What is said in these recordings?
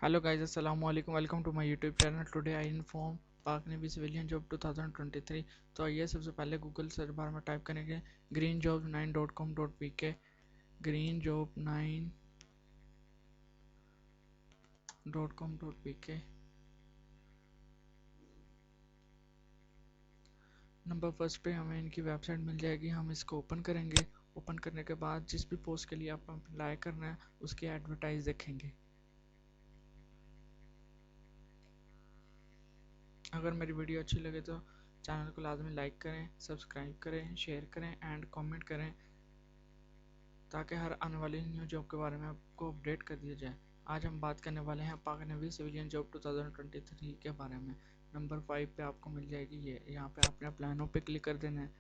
Hello guys, assalamu alaikum. Welcome to my YouTube channel. Today I inform पाक navy civilian job 2023। तो आइए सबसे पहले गूगल सर्च बार में टाइप करेंगे greenjob9.com.pk, greenjob9.com.pk। नंबर फर्स्ट पे हमें इनकी वेबसाइट मिल जाएगी। हम इसको ओपन करेंगे। ओपन करने के बाद जिस भी पोस्ट के लिए आप अप्लाई करना है उसकी एडवर्टाइज देखेंगे। अगर मेरी वीडियो अच्छी लगे तो चैनल को लाजमी लाइक करें, सब्सक्राइब करें, शेयर करें एंड कमेंट करें ताकि हर आने वाली न्यू जॉब के बारे में आपको अपडेट कर दिया जाए। आज हम बात करने वाले हैं पाक नेवी सिविलियन जॉब 2023 के बारे में। नंबर 5 पे आपको मिल जाएगी ये। यहाँ पे आपने अप्लाइनों पे क्लिक कर देना है।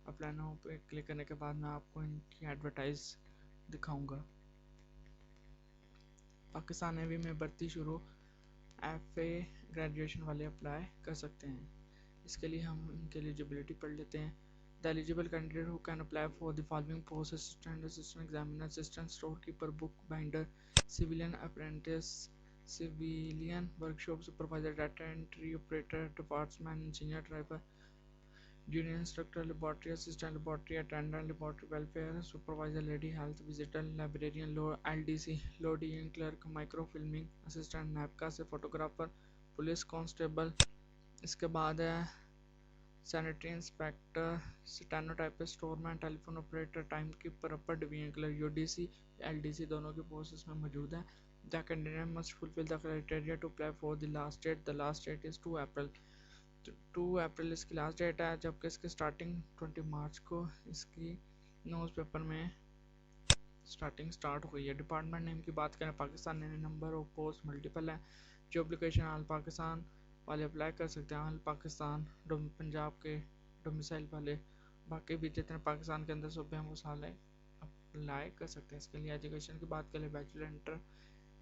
अप्लाइनों पे क्लिक करने के बाद मैं आपको इनकी एडवर्टाइज दिखाऊँगा। पाकिस्तान नेवी में भर्ती शुरू। FA ग्रेजुएशन वाले अप्लाई कर सकते हैं। इसके लिए हम इनकी एलिजिबिलिटी पढ़ लेते हैं। The eligible candidate who can apply for the following post: assistant, assistant examiner, assistant store keeper, book binder, civilian apprentice, civilian workshop supervisor, data entry operator, department engineer, driver, junior instructor, laboratory assistant, laboratory attendant, laboratory welfare supervisor, lady health visitor, librarian, low LDC low DN clerk, micro filming assistant, नैपका से photographer, police constable. इसके बाद है sanitary inspector, stenotypist, storeman, telephone operator, time keeper, अपर division clerk, UDC LDC दोनों के post इसमें मौजूद है। The candidate must fulfil the criteria to apply for the last date. The last date is 2 April. 2 April इसकी last date है, जबकि इसकी starting 20 मार्च को इसकी न्यूज़पेपर में स्टार्टिंग स्टार्ट हुई है। डिपार्टमेंट नेम की बात करें, पाकिस्तान ने नंबर ऑफ पोस्ट मल्टीपल है। जो एप्लीकेशन ऑल पाकिस्तान वाले अप्लाई कर सकते हैं, ऑल पाकिस्तान पंजाब के डोमिसाइल वाले, बाकी भी जितने पाकिस्तान के अंदर सूबे हैं वो साले अप्लाई कर सकते हैं। इसके लिए एजुकेशन की बात करें, bachelor, inter,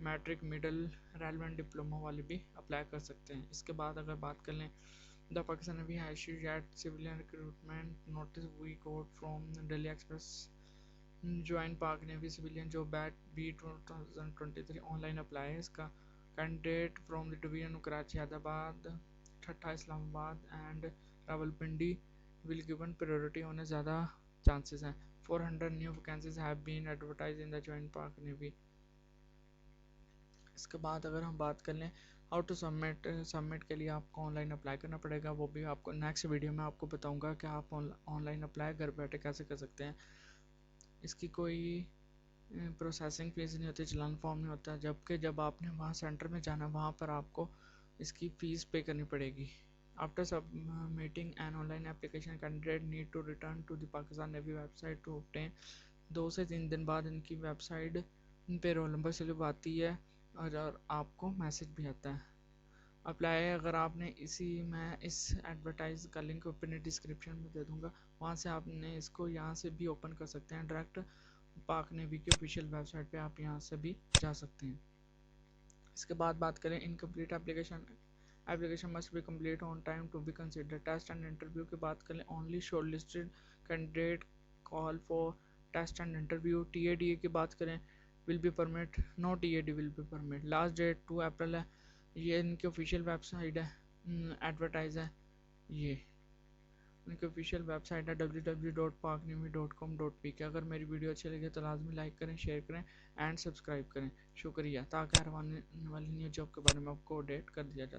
matric, middle, relevant diploma वाले भी अप्लाई कर सकते हैं। इसके बाद अगर बात कर लें, the Pakistan navy has issued at civilian recruitment notice we got from daily express join Pak navy civilian job batch B 2023 online apply है। इसका candidate from the division Karachi, Hyderabad, Thatta, Islamabad and Rawalpindi will given priority होने ज़्यादा चांसेस हैं। 400 new vacancies have been advertise in the join Pak navy. इसके बाद अगर हम बात कर लें हाउ टू सबमिट के लिए आपको ऑनलाइन अप्लाई करना पड़ेगा, वो भी आपको नेक्स्ट वीडियो में आपको बताऊंगा कि आप ऑनलाइन अप्लाई घर बैठे कैसे कर सकते हैं। इसकी कोई प्रोसेसिंग फ़ीस नहीं होती, चलान फॉर्म नहीं होता, जबकि जब आपने वहाँ सेंटर में जाना वहाँ पर आपको इसकी फ़ीस पे करनी पड़ेगी। After submitting an online application, candidate need to return to the Pakistan navy website to obtain. 2 से 3 दिन बाद इनकी वेबसाइट पे रोल नंबर स्लिप आती है और आपको मैसेज भी आता है। अप्लाई अगर आपने मैं इस एडवर्टाइज का लिंक अपने डिस्क्रिप्शन में दे दूंगा, वहाँ से आपने इसको यहाँ से भी ओपन कर सकते हैं। डायरेक्ट पाक नेवी की ऑफिशियल वेबसाइट पे आप यहाँ से भी जा सकते हैं। इसके बाद बात करें incomplete application must be complete on time to be consider. Test and interview की बात करें, only shortlisted candidate call for test and interview. TADA की बात करें, will be permit, no TAD will be permit. Last date 2 April है। ये इनकी official website है, एडवर्टाइज है ये उनकी ऑफिशियल वेबसाइट है www.paknavy.com.pk। अगर मेरी वीडियो अच्छी लगे तो लाजमी लाइक करें, शेयर करें एंड सब्सक्राइब करें। शुक्रिया, ताकि हर आने वाली न्यू जॉब के बारे में आपको अपडेट कर दिया जा सके।